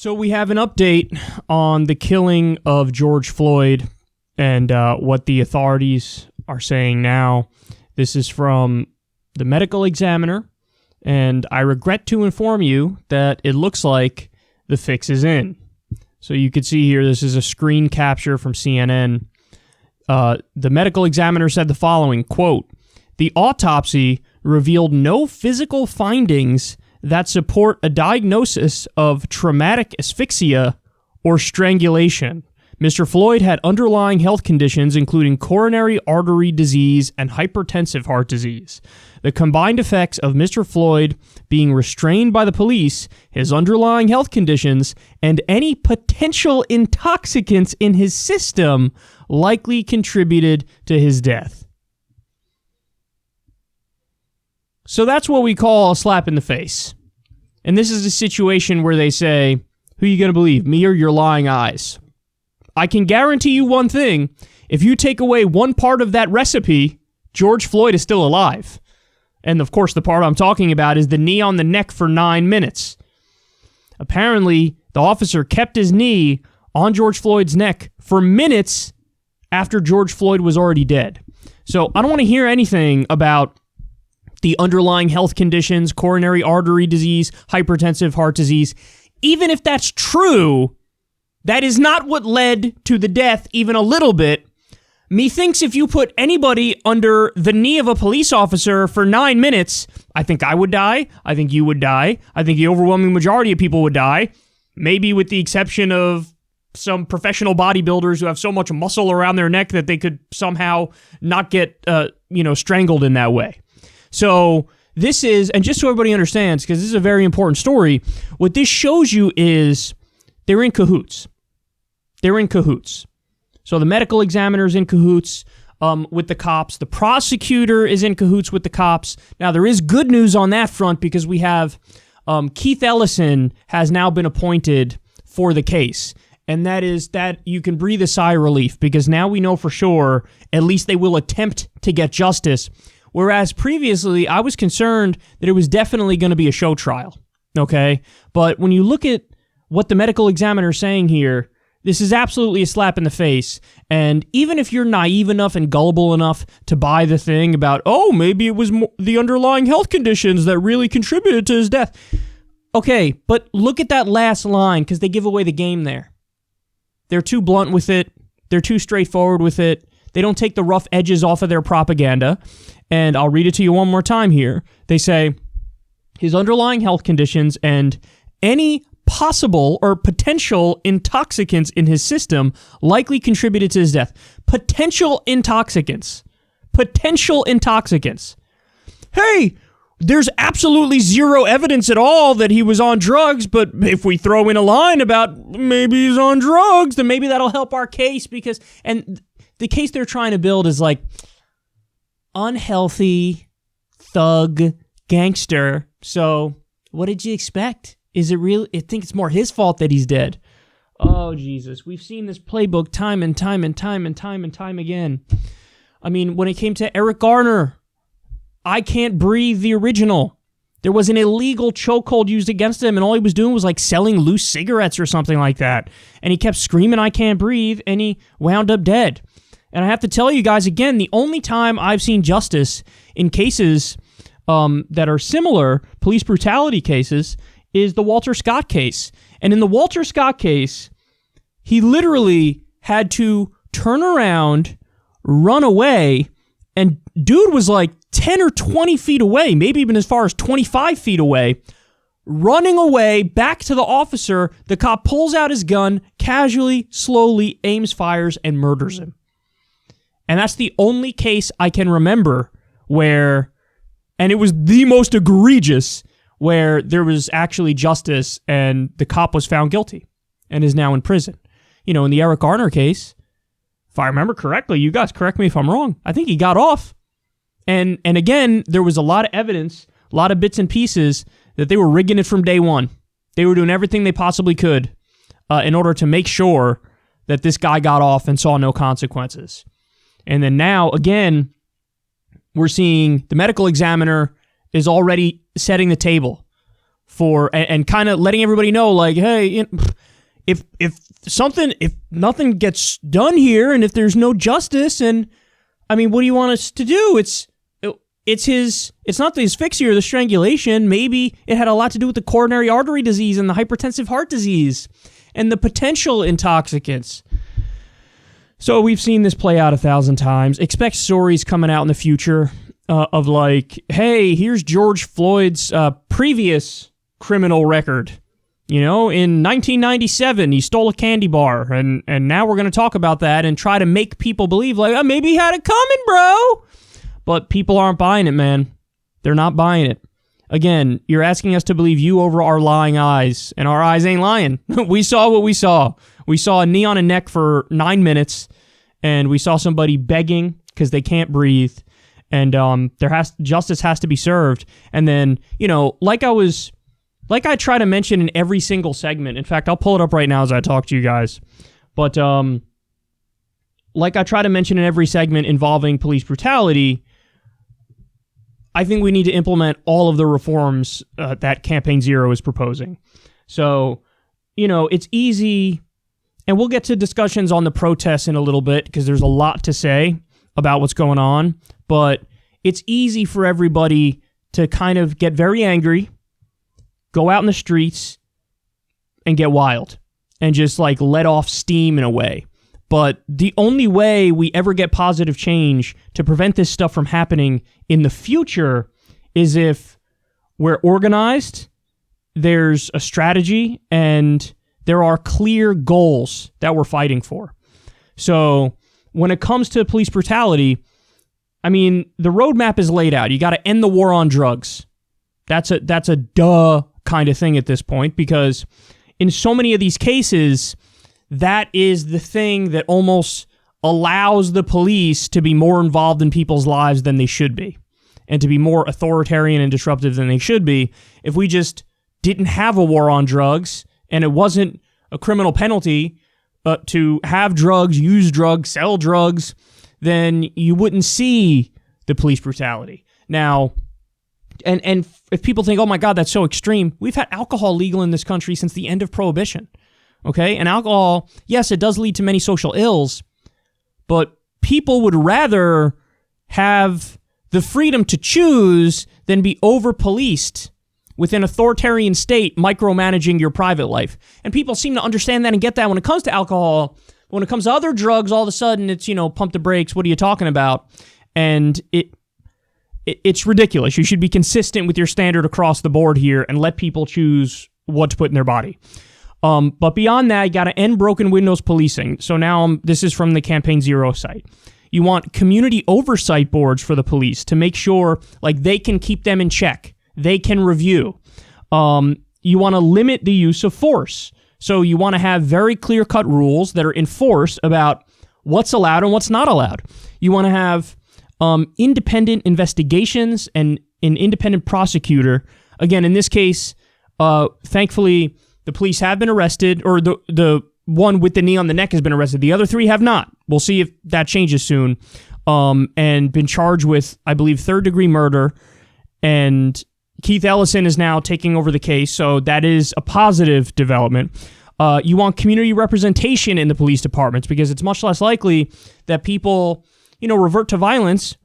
So we have an update on the killing of George Floyd and what the authorities are saying now. This is from the medical examiner, and I regret to inform you that it looks like the fix is in. So you can see here, this is a screen capture from CNN. The medical examiner said the following, quote, "The autopsy revealed no physical findings that support a diagnosis of traumatic asphyxia or strangulation. Mr. Floyd had underlying health conditions including coronary artery disease and hypertensive heart disease. The combined effects of Mr. Floyd being restrained by the police, his underlying health conditions, and any potential intoxicants in his system likely contributed to his death." So that's what we call a slap in the face. And this is a situation where they say, who are you going to believe, me or your lying eyes? I can guarantee you one thing. If you take away one part of that recipe, George Floyd is still alive. And of course, the part I'm talking about is the knee on the neck for 9 minutes. Apparently, the officer kept his knee on George Floyd's neck for minutes after George Floyd was already dead. So I don't want to hear anything about the underlying health conditions, coronary artery disease, hypertensive heart disease. Even if that's true, that is not what led to the death even a little bit. Methinks if you put anybody under the knee of a police officer for 9 minutes, I think I would die. I think you would die. I think the overwhelming majority of people would die. Maybe with the exception of some professional bodybuilders who have so much muscle around their neck that they could somehow not get, strangled in that way. So this is, and just so everybody understands, because this is a very important story, what this shows you is they're in cahoots. They're in cahoots. So the medical examiner's in cahoots with the cops. The prosecutor is in cahoots with the cops. Now, there is good news on that front because we have Keith Ellison has now been appointed for the case. And that is that you can breathe a sigh of relief because now we know for sure at least they will attempt to get justice. Whereas previously, I was concerned that it was definitely going to be a show trial, okay? But when you look at what the medical examiner is saying here, this is absolutely a slap in the face. And even if you're naive enough and gullible enough to buy the thing about, oh, maybe it was the underlying health conditions that really contributed to his death. Okay, but look at that last line because they give away the game there. They're too blunt with it. They're too straightforward with it. They don't take the rough edges off of their propaganda. And I'll read it to you one more time here. They say, his underlying health conditions and any possible or potential intoxicants in his system likely contributed to his death. Potential intoxicants. Potential intoxicants. Hey, there's absolutely zero evidence at all that he was on drugs, but if we throw in a line about maybe he's on drugs, then maybe that'll help our case because, and the case they're trying to build is like, unhealthy, thug, gangster. So what did you expect? Is it real? I think it's more his fault that he's dead. Oh, Jesus. We've seen this playbook time and time again. I mean, when it came to Eric Garner, I Can't Breathe, the original, there was an illegal chokehold used against him, and all he was doing was like selling loose cigarettes or something like that. And he kept screaming, I can't breathe, and he wound up dead. And I have to tell you guys again, the only time I've seen justice in cases that are similar, police brutality cases, is the Walter Scott case. And in the Walter Scott case, he literally had to turn around, run away, and dude was like 10 or 20 feet away, maybe even as far as 25 feet away, running away back to the officer. The cop pulls out his gun, casually, slowly aims, fires, and murders him. And that's the only case I can remember where, and it was the most egregious, where there was actually justice and the cop was found guilty and is now in prison. You know, in the Eric Garner case, if I remember correctly, you guys correct me if I'm wrong, I think he got off. And again, there was a lot of evidence, a lot of bits and pieces that they were rigging it from day one. They were doing everything they possibly could in order to make sure that this guy got off and saw no consequences. And then now, again, we're seeing the medical examiner is already setting the table for and kind of letting everybody know, like, hey, if nothing gets done here, and if there's no justice, and I mean, what do you want us to do? It's not the asphyxia or the strangulation. Maybe it had a lot to do with the coronary artery disease and the hypertensive heart disease and the potential intoxicants. So we've seen this play out 1,000 times. Expect stories coming out in the future of like, hey, here's George Floyd's previous criminal record. You know, in 1997, he stole a candy bar, and now we're going to talk about that and try to make people believe, like, oh, maybe he had it coming, bro. But people aren't buying it, man. They're not buying it. Again, you're asking us to believe you over our lying eyes, and our eyes ain't lying. We saw what we saw. We saw a knee on a neck for 9 minutes, and we saw somebody begging because they can't breathe, and justice has to be served. And then, you know, like I try to mention in every single segment. In fact, I'll pull it up right now as I talk to you guys. But like I try to mention in every segment involving police brutality, I think we need to implement all of the reforms that Campaign Zero is proposing. So, you know, it's easy, and we'll get to discussions on the protests in a little bit because there's a lot to say about what's going on, but it's easy for everybody to kind of get very angry, go out in the streets, and get wild, and just like let off steam in a way. But the only way we ever get positive change to prevent this stuff from happening in the future is if we're organized, there's a strategy, and there are clear goals that we're fighting for. So when it comes to police brutality, I mean, the roadmap is laid out. You got to end the war on drugs. That's a duh kind of thing at this point, because in so many of these cases, that is the thing that almost allows the police to be more involved in people's lives than they should be, and to be more authoritarian and disruptive than they should be. If we just didn't have a war on drugs, and it wasn't a criminal penalty to have drugs, use drugs, sell drugs, then you wouldn't see the police brutality. Now, and if people think, oh my God, that's so extreme, we've had alcohol legal in this country since the end of Prohibition. Okay? And alcohol, yes, it does lead to many social ills, but people would rather have the freedom to choose than be over-policed with an authoritarian state micromanaging your private life. And people seem to understand that and get that when it comes to alcohol. When it comes to other drugs, all of a sudden it's, you know, pump the brakes, what are you talking about? And it's ridiculous. You should be consistent with your standard across the board here and let people choose what to put in their body. But beyond that, you got to end broken windows policing. So now this is from the Campaign Zero site. You want community oversight boards for the police to make sure like they can keep them in check. They can review. You want to limit the use of force. So you want to have very clear-cut rules that are enforced about what's allowed and what's not allowed. You want to have independent investigations and an independent prosecutor. Again, in this case, thankfully, the police have been arrested, or the one with the knee on the neck has been arrested. The other three have not. We'll see if that changes soon. And been charged with, I believe, third-degree murder. And Keith Ellison is now taking over the case, so that is a positive development. You want community representation in the police departments because it's much less likely that people, you know, resort to violence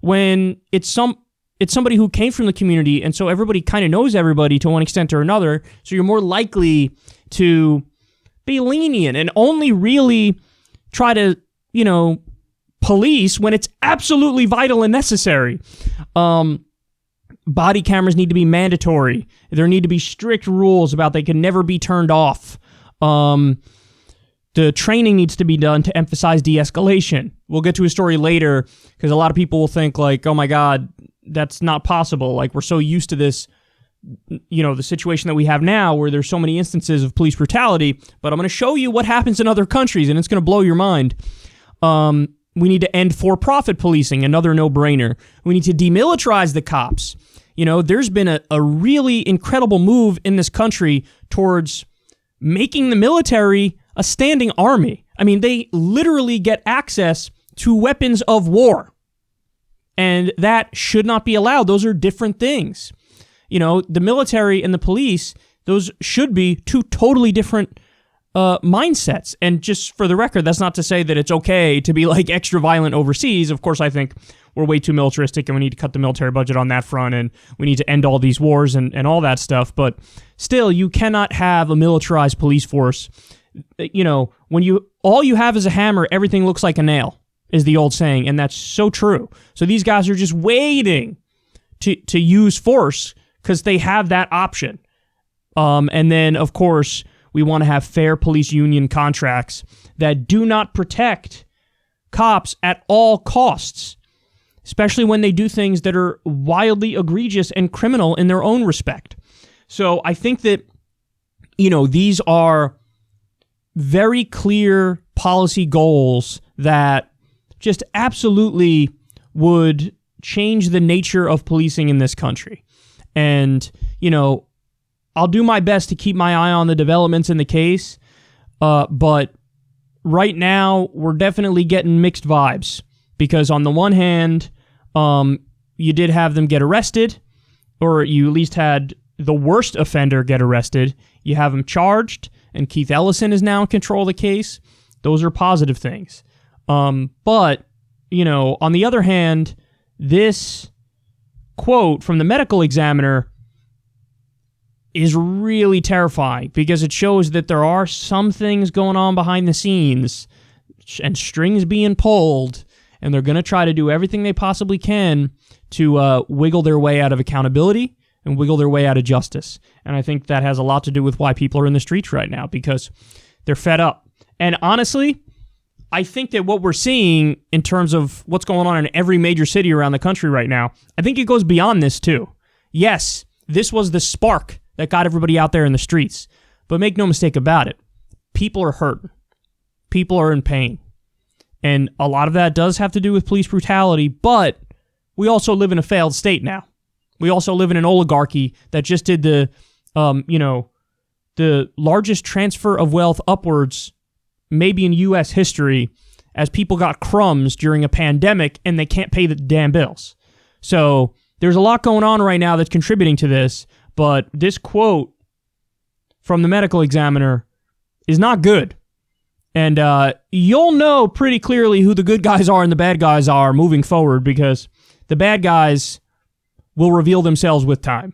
when it's somebody who came from the community, and so everybody kind of knows everybody to one extent or another, so you're more likely to be lenient and only really try to, you know, police when it's absolutely vital and necessary. Body cameras need to be mandatory. There need to be strict rules about they can never be turned off. The training needs to be done to emphasize de-escalation. We'll get to a story later because a lot of people will think like, oh my God, that's not possible. Like, we're so used to this, you know, the situation that we have now where there's so many instances of police brutality, but I'm going to show you what happens in other countries and it's going to blow your mind. We need to end for-profit policing, another no-brainer. We need to demilitarize the cops. You know, there's been a really incredible move in this country towards making the military a standing army. I mean, they literally get access to weapons of war. And that should not be allowed. Those are different things. the military and the police, those should be two totally different mindsets. And just for the record, that's not to say that it's okay to be like extra violent overseas. Of course, I think we're way too militaristic and we need to cut the military budget on that front, and we need to end all these wars and all that stuff. But still, you cannot have a militarized police force. When all you have is a hammer, everything looks like a nail, is the old saying, and that's so true. So these guys are just waiting to use force because they have that option. And then, of course, we want to have fair police union contracts that do not protect cops at all costs, especially when they do things that are wildly egregious and criminal in their own respect. So I think that, these are very clear policy goals that just absolutely would change the nature of policing in this country. And, I'll do my best to keep my eye on the developments in the case, but right now we're definitely getting mixed vibes because on the one hand, you did have them get arrested, or you at least had the worst offender get arrested. You have him charged, and Keith Ellison is now in control of the case. Those are positive things. But, on the other hand, this quote from the medical examiner is really terrifying because it shows that there are some things going on behind the scenes and strings being pulled, and they're going to try to do everything they possibly can to wiggle their way out of accountability and wiggle their way out of justice. And I think that has a lot to do with why people are in the streets right now, because they're fed up. And honestly, I think that what we're seeing in terms of what's going on in every major city around the country right now, I think it goes beyond this too. Yes, this was the spark that got everybody out there in the streets. But make no mistake about it, people are hurting. People are in pain. And a lot of that does have to do with police brutality, but we also live in a failed state now. We also live in an oligarchy that just did the largest transfer of wealth upwards maybe in U.S. history, as people got crumbs during a pandemic and they can't pay the damn bills. So there's a lot going on right now that's contributing to this, but this quote from the medical examiner is not good. And you'll know pretty clearly who the good guys are and the bad guys are moving forward, because the bad guys will reveal themselves with time.